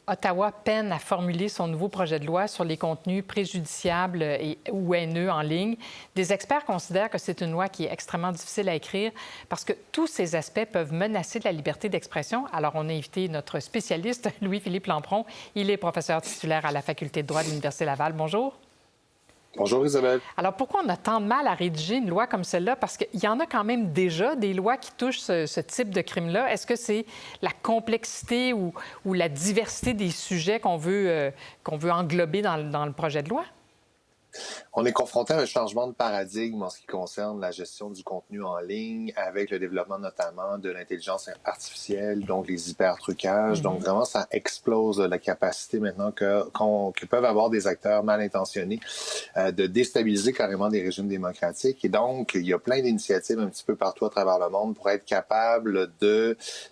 Ottawa peine à formuler son nouveau projet de loi sur les contenus préjudiciables ou haineux en ligne. Des experts considèrent que c'est une loi qui est extrêmement difficile à écrire parce que tous ces aspects peuvent menacer la liberté d'expression. Alors, on a invité notre spécialiste, Louis-Philippe Lampron. Il est professeur titulaire à la Faculté de droit de l'Université Laval. Bonjour. Bonjour Isabelle. Alors, pourquoi on a tant de mal à rédiger une loi comme celle-là? Parce qu'il y en a quand même déjà des lois qui touchent ce type de crime-là. Est-ce que c'est la complexité ou la diversité des sujets qu'on veut englober dans le projet de loi? On est confronté à un changement de paradigme en ce qui concerne la gestion du contenu en ligne avec le développement notamment de l'intelligence artificielle, donc les hyper-trucages. Donc vraiment, ça explose la capacité maintenant que peuvent avoir des acteurs mal intentionnés de déstabiliser carrément des régimes démocratiques. Et donc, il y a plein d'initiatives un petit peu partout à travers le monde pour être capable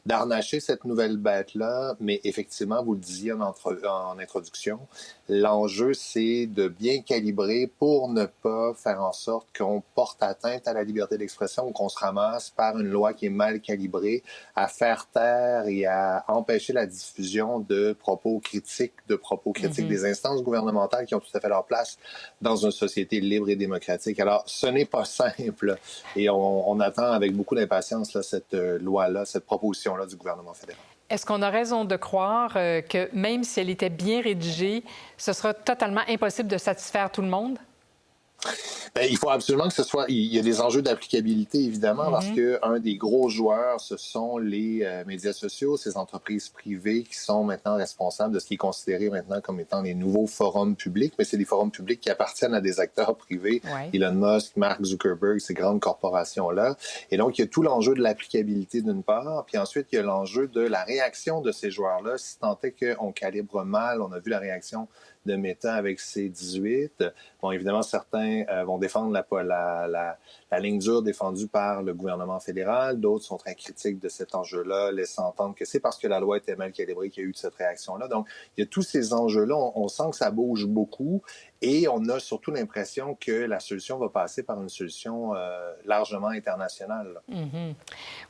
d'harnacher cette nouvelle bête-là. Mais effectivement, vous le disiez en introduction, l'enjeu, c'est de bien calibrer pour ne pas faire en sorte qu'on porte atteinte à la liberté d'expression ou qu'on se ramasse par une loi qui est mal calibrée à faire taire et à empêcher la diffusion de propos critiques des instances gouvernementales qui ont tout à fait leur place dans une société libre et démocratique. Alors, ce n'est pas simple et on attend avec beaucoup d'impatience là, cette loi-là, cette proposition-là du gouvernement fédéral. Est-ce qu'on a raison de croire que même si elle était bien rédigée, ce sera totalement impossible de satisfaire tout le monde? Bien, il faut absolument que ce soit... Il y a des enjeux d'applicabilité, évidemment, parce qu'un des gros joueurs, ce sont les médias sociaux, ces entreprises privées qui sont maintenant responsables de ce qui est considéré maintenant comme étant les nouveaux forums publics, mais c'est des forums publics qui appartiennent à des acteurs privés, Elon Musk, Mark Zuckerberg, ces grandes corporations-là. Et donc, il y a tout l'enjeu de l'applicabilité d'une part, puis ensuite, il y a l'enjeu de la réaction de ces joueurs-là, si tant est qu'on calibre mal. On a vu la réaction de Meta avec C18. Bon, évidemment, certains vont défendre la ligne dure défendue par le gouvernement fédéral. D'autres sont très critiques de cet enjeu-là, laissant entendre que c'est parce que la loi était mal calibrée qu'il y a eu cette réaction-là. Donc, il y a tous ces enjeux-là. On sent que ça bouge beaucoup et on a surtout l'impression que la solution va passer par une solution largement internationale.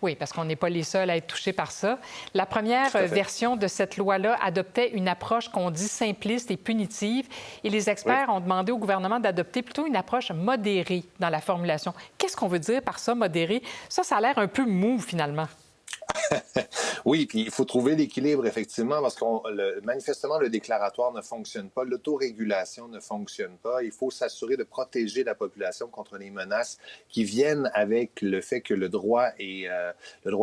Oui, parce qu'on n'est pas les seuls à être touchés par ça. La première version de cette loi-là adoptait une approche qu'on dit simpliste et punitive et les experts ont demandé au gouvernement d'adopter plutôt une approche modérée dans la formulation. Qu'est-ce qu'on veut dire par ça, modéré? Ça a l'air un peu mou, finalement. Oui, puis il faut trouver l'équilibre, effectivement, parce que manifestement, le déclaratoire ne fonctionne pas, l'autorégulation ne fonctionne pas. Il faut s'assurer de protéger la population contre les menaces qui viennent avec le fait que le droit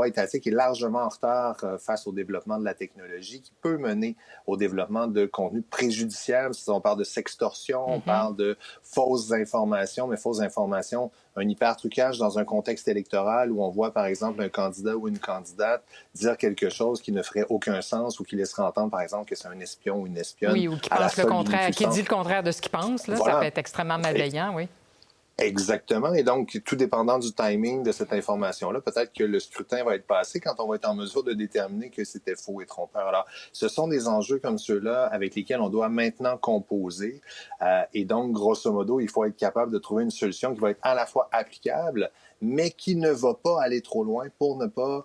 étatique est largement en retard face au développement de la technologie, qui peut mener au développement de contenus préjudiciables. Si on parle de sextorsion, on parle de fausses informations, mais fausses informations, un hyper-trucage dans un contexte électoral où on voit, par exemple, un candidat ou une candidate dire quelque chose qui ne ferait aucun sens ou qui laisserait entendre, par exemple, que c'est un espion ou une espionne. Oui, ou qui pense le contraire, qui dit le contraire de ce qu'il pense. Là, ça peut être extrêmement malveillant, oui. Exactement. Et donc, tout dépendant du timing de cette information-là, peut-être que le scrutin va être passé quand on va être en mesure de déterminer que c'était faux et trompeur. Alors, ce sont des enjeux comme ceux-là avec lesquels on doit maintenant composer. Et donc, grosso modo, il faut être capable de trouver une solution qui va être à la fois applicable, mais qui ne va pas aller trop loin pour ne pas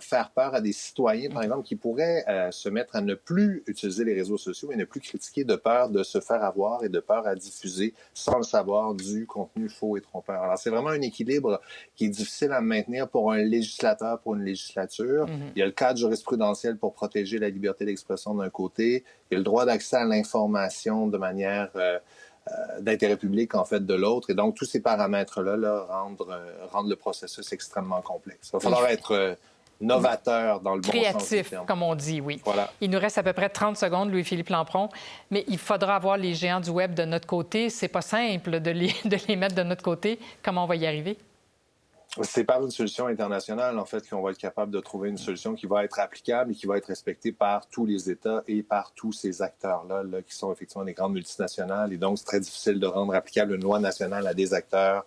faire peur à des citoyens, par exemple, qui pourraient se mettre à ne plus utiliser les réseaux sociaux et ne plus critiquer de peur de se faire avoir et de peur à diffuser sans le savoir du contenu faux et trompeur. Alors, c'est vraiment un équilibre qui est difficile à maintenir pour un législateur, pour une législature. Il y a le cadre jurisprudentiel pour protéger la liberté d'expression d'un côté, il y a le droit d'accès à l'information de manière d'intérêt public, en fait, de l'autre. Et donc, tous ces paramètres-là rendent le processus extrêmement complexe. Il va falloir être novateur dans le bon sens du terme. Créatif, comme on dit, oui. Voilà. Il nous reste à peu près 30 secondes, Louis-Philippe Lampron, mais il faudra avoir les géants du Web de notre côté. C'est pas simple de les mettre de notre côté. Comment on va y arriver? C'est par une solution internationale, en fait, qu'on va être capable de trouver une solution qui va être applicable et qui va être respectée par tous les États et par tous ces acteurs-là, qui sont effectivement des grandes multinationales. Et donc, c'est très difficile de rendre applicable une loi nationale à des acteurs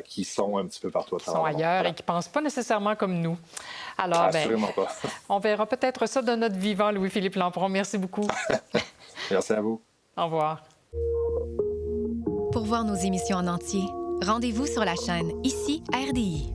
qui sont un petit peu partout à travers le monde. Qui sont ailleurs et qui ne pensent pas nécessairement comme nous. Alors, absolument pas. On verra peut-être ça de notre vivant, Louis-Philippe Lampron. Merci beaucoup. Merci à vous. Au revoir. Pour voir nos émissions en entier, rendez-vous sur la chaîne Ici RDI.